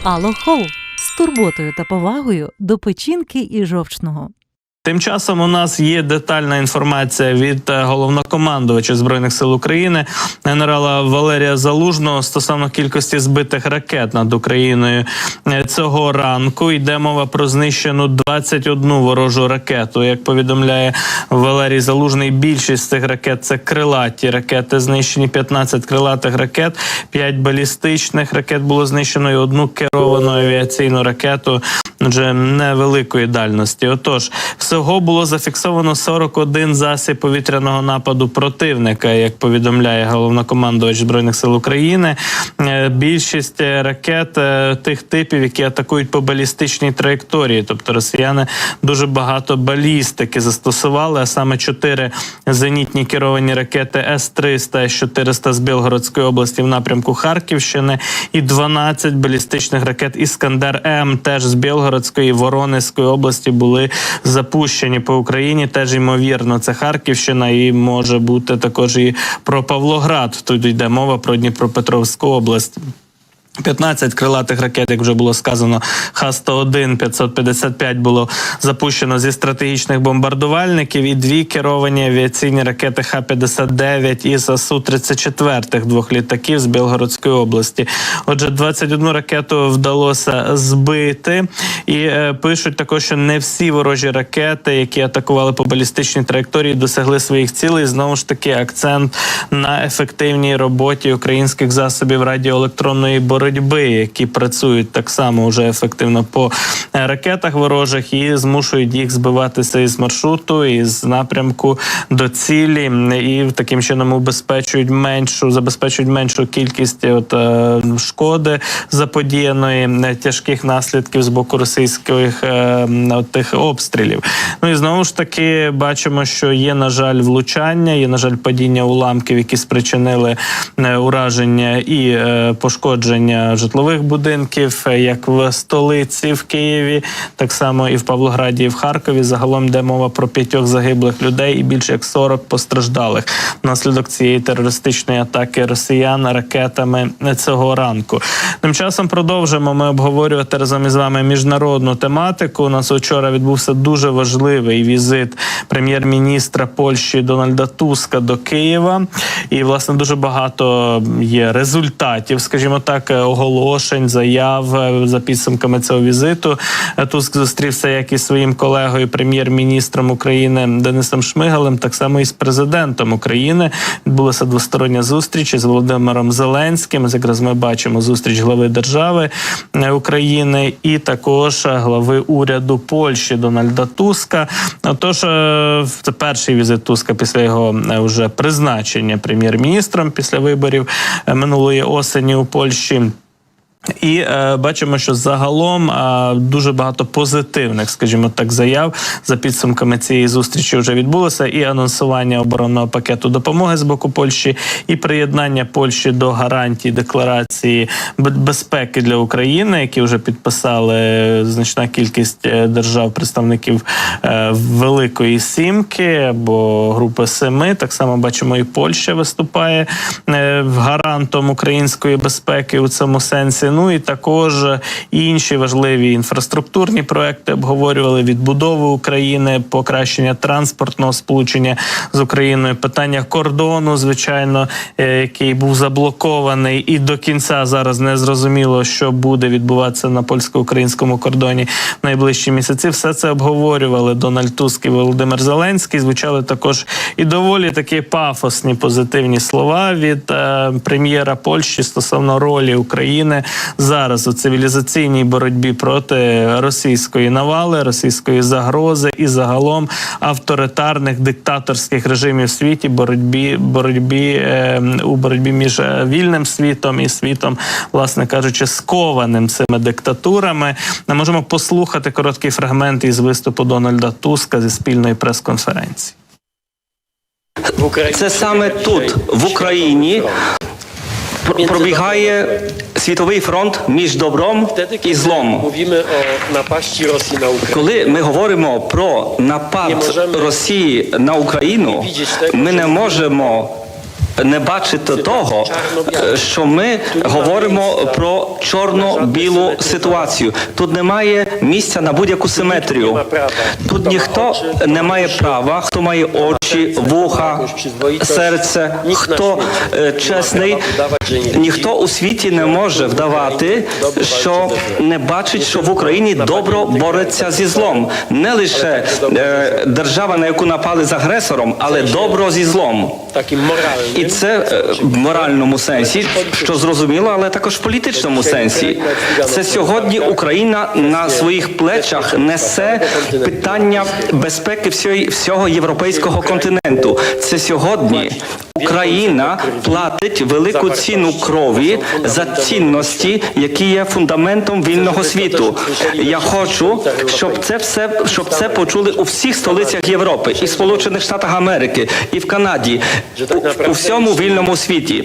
Алохол з турботою та повагою до печінки і жовчного. Тим часом у нас є детальна інформація від головнокомандувача Збройних сил України, генерала Валерія Залужного, стосовно кількості збитих ракет над Україною цього ранку. Йде мова про знищену 21 ворожу ракету. Як повідомляє Валерій Залужний, більшість цих ракет – це крилаті ракети. Знищені 15 крилатих ракет, 5 балістичних ракет було знищено і 1 керовану авіаційну ракету вже невеликої дальності. Отож, всього було зафіксовано 41 засіб повітряного нападу противника, як повідомляє головнокомандувач Збройних сил України. Більшість ракет тих типів, які атакують по балістичній траєкторії, тобто росіяни дуже багато балістики застосували, а саме 4 зенітні керовані ракети С-300, С-400 з Білгородської області в напрямку Харківщини і 12 балістичних ракет Іскандер-М теж з Білгородської і Воронезької області були запущені по Україні. Теж, ймовірно, це Харківщина і може бути також і про Павлоград. Тут йде мова про Дніпропетровську область. 15 крилатих ракет, як вже було сказано, Х-101, 555 було запущено зі стратегічних бомбардувальників і 2 керовані авіаційні ракети Х-59 із Су-34 2 літаків з Білгородської області. Отже, 21 ракету вдалося збити. І пишуть також, що не всі ворожі ракети, які атакували по балістичній траєкторії, досягли своїх цілей. Знову ж таки, акцент на ефективній роботі українських засобів радіоелектронної боротьби, які працюють так само вже ефективно по ракетах ворожих і змушують їх збиватися із маршруту, із напрямку до цілі, і таким чином забезпечують меншу кількість шкоди заподіяної, тяжких наслідків з боку російських тих обстрілів. Ну і знову ж таки бачимо, що є, на жаль, влучання, є, на жаль, падіння уламків, які спричинили ураження і пошкодження житлових будинків, як в столиці, в Києві, так само і в Павлограді, і в Харкові. Загалом йде мова про 5 загиблих людей і більше як 40 постраждалих внаслідок цієї терористичної атаки росіян ракетами цього ранку. Тим часом продовжимо ми обговорювати разом із вами міжнародну тематику. У нас вчора відбувся дуже важливий візит прем'єр-міністра Польщі Дональда Туска до Києва. І, власне, дуже багато є результатів, скажімо так, оголошень, заяв за підсумками цього візиту. Туск зустрівся як із своїм колегою, прем'єр-міністром України Денисом Шмигалем, так само і з президентом України. Відбулася двостороння зустріч із Володимиром Зеленським. Якраз ми бачимо зустріч глави держави України і також глави уряду Польщі Дональда Туска. Отож, це перший візит Туска після його вже призначення прем'єр-міністром після виборів минулої осені у Польщі. І бачимо, що загалом дуже багато позитивних, скажімо так, заяв за підсумками цієї зустрічі вже відбулося. І анонсування оборонного пакету допомоги з боку Польщі, і приєднання Польщі до гарантій декларації безпеки для України, які вже підписали значна кількість держав-представників Великої Сімки або Групи 7. Так само бачимо, і Польща виступає гарантом української безпеки у цьому сенсі. Ну і також інші важливі інфраструктурні проекти обговорювали: відбудову України, покращення транспортного сполучення з Україною, питання кордону, звичайно, який був заблокований, і до кінця зараз не зрозуміло, що буде відбуватися на польсько-українському кордоні в найближчі місяці. Все це обговорювали Дональд Туск і Володимир Зеленський. Звучали також і доволі такі пафосні позитивні слова від прем'єра Польщі стосовно ролі України зараз у цивілізаційній боротьбі проти російської навали, російської загрози і загалом авторитарних диктаторських режимів в світі, у боротьбі між вільним світом і світом, власне кажучи, скованим цими диктатурами. Ми можемо послухати короткий фрагмент із виступу Дональда Туска зі спільної прес-конференції. Це саме тут, в Україні, пробігає світовий фронт між добром і злом. Коли ми говоримо про напад Росії на Україну, ми не можемо не бачити того, що ми говоримо про чорно-білу ситуацію. Тут немає місця на будь-яку симетрію. Тут ніхто не має права, хто має очі, вуха, серце, хто чесний, ніхто у світі не може вдавати, що не бачить, що в Україні добро бореться зі злом. Не лише держава, на яку напали з агресором, але добро зі злом. І це в моральному сенсі, що зрозуміло, але також в політичному сенсі. Це сьогодні Україна на своїх плечах несе питання безпеки всього європейського континенту. Це сьогодні Україна платить велику ціну крові за цінності, які є фундаментом вільного світу. Я хочу, щоб це почули у всіх столицях Європи, і в Сполучених Штатах Америки, і в Канаді, у всьому вільному світі.